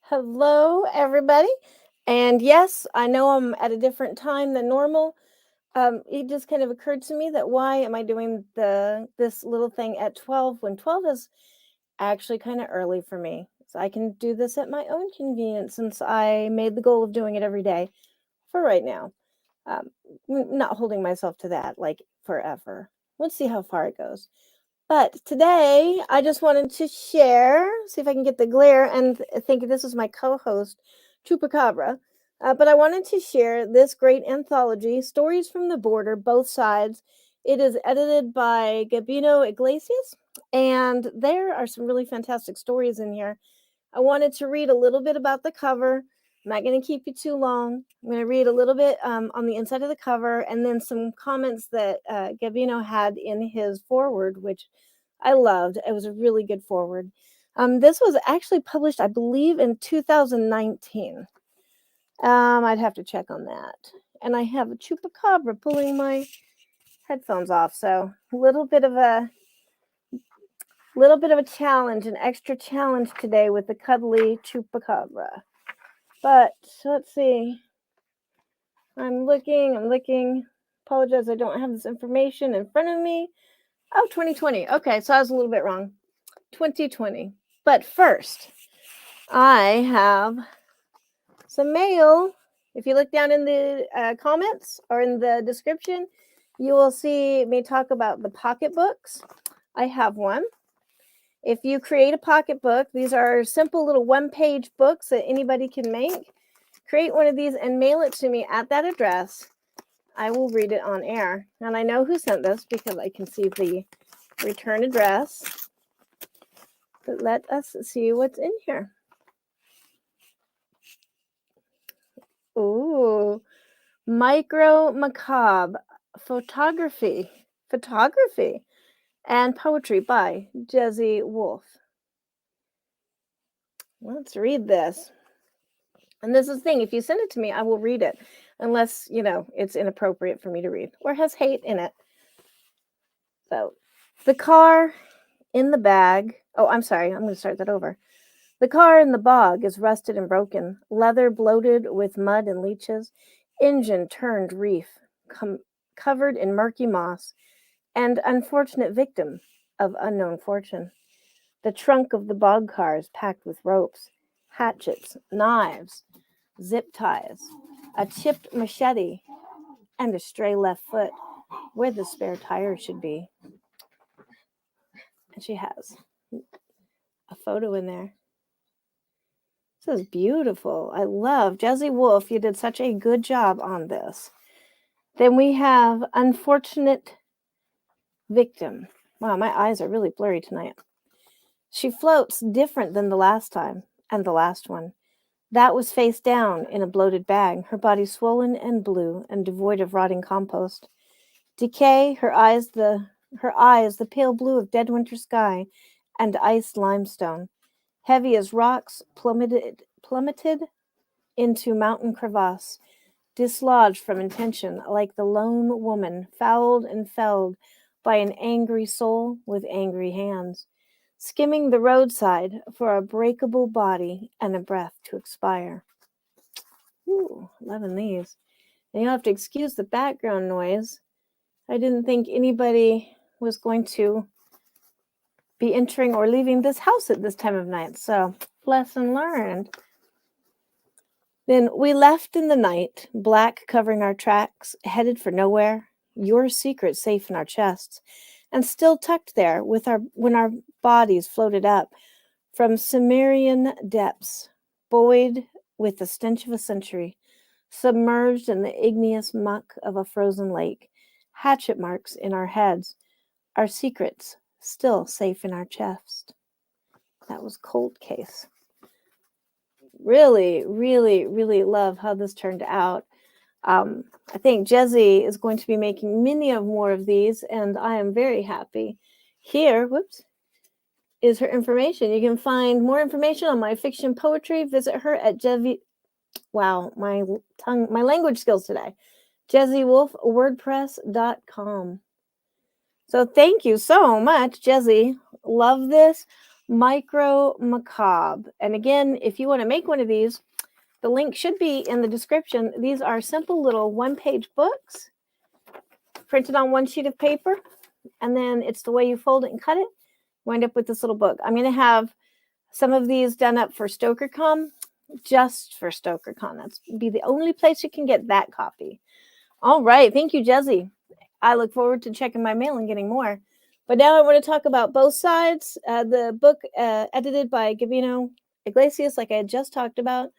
Hello, everybody. And yes, I know I'm at a different time than normal. It just kind of occurred to me that why am I doing this little thing at 12 when 12 is actually kind of early for me. So I can do this at my own convenience since I made the goal of doing it every day for right now. Um, not holding myself to that like forever. Let's see how far it goes. But today, I just wanted to share, see if I can get the glare, and think this is my co-host, Chupacabra. But I wanted to share this great anthology, Stories from the Border, Both Sides. It is edited by Gabino Iglesias, and there are some really fantastic stories in here. I wanted to read a little bit about the cover. I'm not going to keep you too long. I'm going to read a little bit on the inside of the cover and then some comments that Gabino had in his foreword, which I loved. It was a really good foreword. This was actually published, I believe, in 2019. I'd have to check on that. And I have a chupacabra pulling my headphones off, so a little bit of a challenge, an extra challenge today with the cuddly chupacabra. But let's see. I'm looking. Apologize, I don't have this information in front of me. Oh, 2020. Okay, so I was a little bit wrong. 2020. But first, I have some mail. If you look down in the comments or in the description, you will see me talk about the pocketbooks. I have one. If you create a pocketbook, these are simple little one-page books that anybody can make. Create one of these and mail it to me at that address. I will read it on air. And I know who sent this because I can see the return address. But let us see what's in here. Ooh, Micro Macabre Photography and Poetry by Jesse Wolf. Let's read this. And this is the thing, if you send it to me, I will read it. Unless, it's inappropriate for me to read or has hate in it. So, the car in the bag. Oh, I'm sorry. I'm going to start that over. The car in the bog is rusted and broken, leather bloated with mud and leeches, engine turned reef, covered in murky moss, and unfortunate victim of unknown fortune. The trunk of the bog car is packed with ropes, hatchets, knives, zip ties, a chipped machete, and a stray left foot where the spare tire should be. And she has a photo in there. This is beautiful. I love Jesse Wolf. You did such a good job on this. Then we have Unfortunate Victim. Wow, my eyes are really blurry tonight. She floats different than the last time and the last one. That was face down in a bloated bag, her body swollen and blue and devoid of rotting compost. Decay, her eyes the pale blue of dead winter sky and iced limestone. Heavy as rocks plummeted into mountain crevasse, dislodged from intention like the lone woman fouled and felled by an angry soul with angry hands, skimming the roadside for a breakable body and a breath to expire. Ooh, loving these. And you'll have to excuse the background noise. I didn't think anybody was going to be entering or leaving this house at this time of night. So, lesson learned. Then we left in the night, black covering our tracks, headed for nowhere, your secret safe in our chests, and still tucked there when our bodies floated up from Cimmerian depths, buoyed with the stench of a century, submerged in the igneous muck of a frozen lake, hatchet marks in our heads, our secrets still safe in our chest. That was Cold Case. Really, really, really love how this turned out. I think Jesse is going to be making many more of these, and I am very happy. Here, is her information. You can find more information on my fiction poetry. Visit her at Wow, my language skills today. JessieWolfWordPress.com. So thank you so much, Jesse. Love this. Micro Macabre. And again, if you want to make one of these, the link should be in the description. These are simple little one-page books printed on one sheet of paper, and then it's the way you fold it and cut it. Wind up with this little book. I'm going to have some of these done up for StokerCon, just for StokerCon. That's be the only place you can get that copy. All right. Thank you, Jesse. I look forward to checking my mail and getting more. But now I want to talk about Both Sides, the book edited by Gabino Iglesias, like I had just talked about.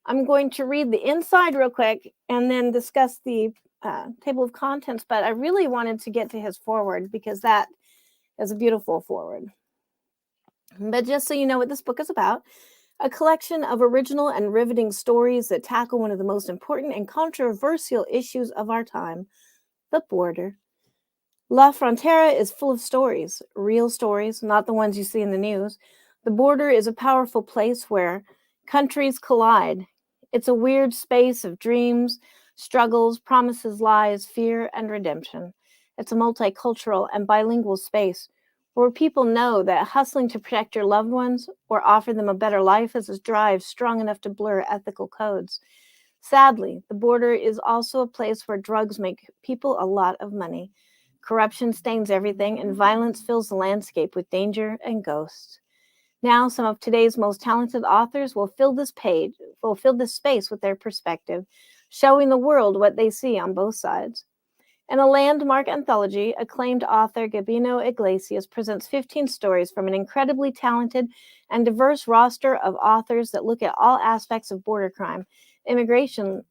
I'm going to read the inside real quick and then discuss the table of contents. But I really wanted to get to his foreword because that is a beautiful foreword. But just so you know what this book is about, a collection of original and riveting stories that tackle one of the most important and controversial issues of our time, the border. La Frontera is full of stories, real stories, not the ones you see in the news. The border is a powerful place where countries collide. It's a weird space of dreams, struggles, promises, lies, fear, and redemption. It's a multicultural and bilingual space where people know that hustling to protect your loved ones or offer them a better life is a drive strong enough to blur ethical codes. Sadly, the border is also a place where drugs make people a lot of money. Corruption stains everything, and violence fills the landscape with danger and ghosts. Now, some of today's most talented authors will fill this space with their perspective, showing the world what they see on both sides. In a Landmark Anthology, acclaimed author Gabino Iglesias presents 15 stories from an incredibly talented and diverse roster of authors that look at all aspects of border crime, immigration,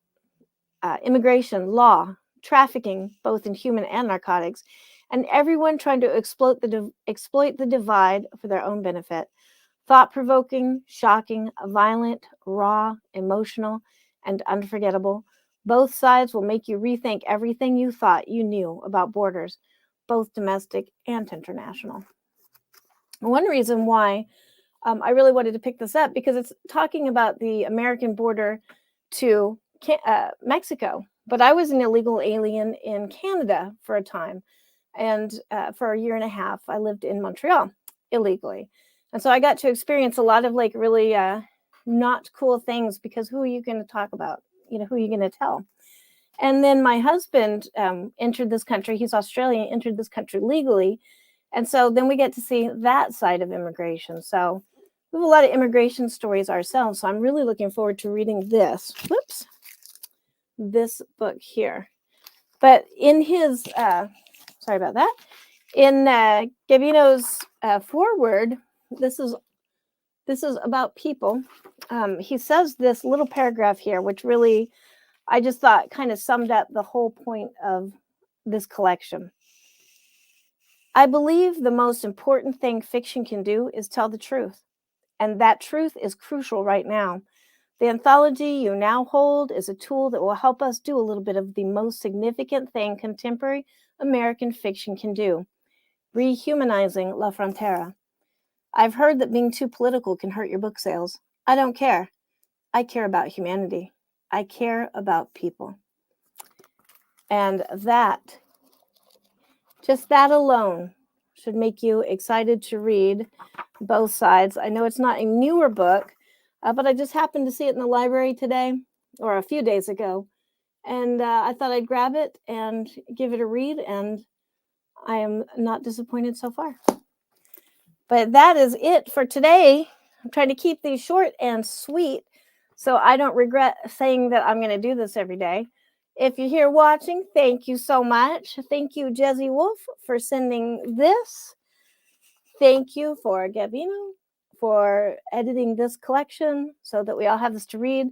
law, trafficking, both in human and narcotics, and everyone trying to exploit the divide for their own benefit. Thought-provoking, shocking, violent, raw, emotional, and unforgettable. Both sides will make you rethink everything you thought you knew about borders, both domestic and international. One reason why I really wanted to pick this up, because it's talking about the American border to Mexico. But I was an illegal alien in Canada for a time. And for a year and a half, I lived in Montreal illegally. And so I got to experience a lot of like really not cool things, because who are you going to talk about? Who are you going to tell? And then my husband entered this country. He's Australian, entered this country legally. And so then we get to see that side of immigration. So we have a lot of immigration stories ourselves. So I'm really looking forward to reading this. Whoops. This book here. But in his, sorry about that. In Gabino's foreword, this is about people. He says this little paragraph here, which really, I just thought kind of summed up the whole point of this collection. I believe the most important thing fiction can do is tell the truth. And that truth is crucial right now. The anthology you now hold is a tool that will help us do a little bit of the most significant thing contemporary American fiction can do: rehumanizing La Frontera. I've heard that being too political can hurt your book sales. I don't care. I care about humanity. I care about people. And that, just that alone, should make you excited to read Both Sides. I know it's not a newer book, but I just happened to see it in the library today, or a few days ago. And I thought I'd grab it and give it a read, and I am not disappointed so far. But that is it for today. I'm trying to keep these short and sweet so I don't regret saying that I'm going to do this every day. If you're here watching, thank you so much. Thank you, Jesse Wolf, for sending this. Thank you for Gabino for editing this collection so that we all have this to read.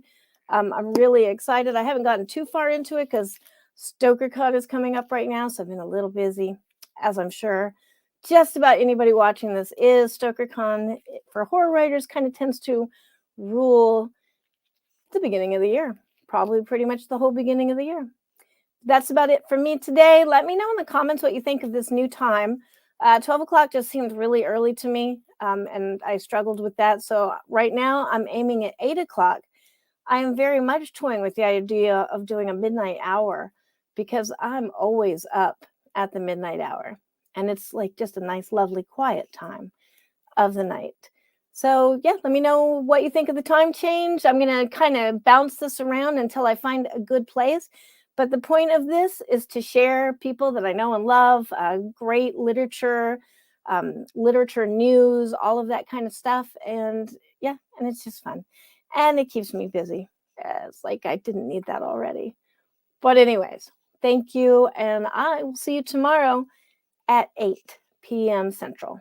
I'm really excited. I haven't gotten too far into it because StokerCon is coming up right now, so I've been a little busy, as I'm sure just about anybody watching this is. StokerCon for horror writers kind of tends to rule the beginning of the year, probably pretty much the whole beginning of the year. That's about it for me today. Let me know in the comments what you think of this new time. 12 o'clock just seemed really early to me, and I struggled with that. So right now I'm aiming at 8 o'clock. I am very much toying with the idea of doing a midnight hour, because I'm always up at the midnight hour. And it's like just a nice, lovely, quiet time. of the night. So yeah, let me know what you think of the time change. I'm going to kind of bounce this around until I find a good place. But the point of this is to share people that I know and love, great literature, literature news, all of that kind of stuff. And yeah, and it's just fun. And it keeps me busy. It's like I didn't need that already. But anyways, thank you. And I will see you tomorrow at 8 p.m. Central.